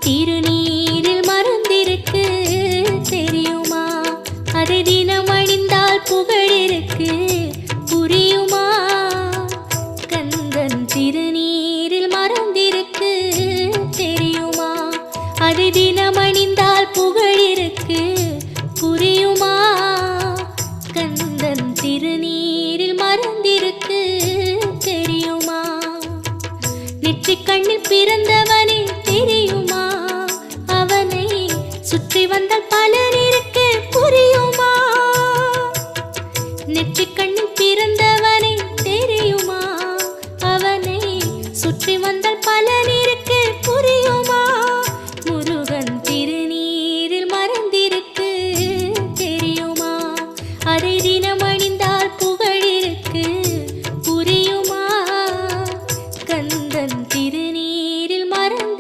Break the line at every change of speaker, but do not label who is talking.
திருநீரில் மறந்திருக்கு தெரியுமா? அதை தினம் அணிந்தால் புகழிருக்கு புரியுமா? கந்தன் திருநீரில் மறந்திருக்கு தெரியுமா? அதை தினம் அணிந்தால் புகழிருக்கு புரியுமா? கந்தன் திருநீரில் மறந்திருக்கு தெரியுமா? நெற்றிக் கண்ணில் பிறந்தவனே தெரியுமா? அவனை சுற்றி வந்தால் பலர் இருக்கு புரியுமா? நெற்றிக் கண்ணில் பிறந்த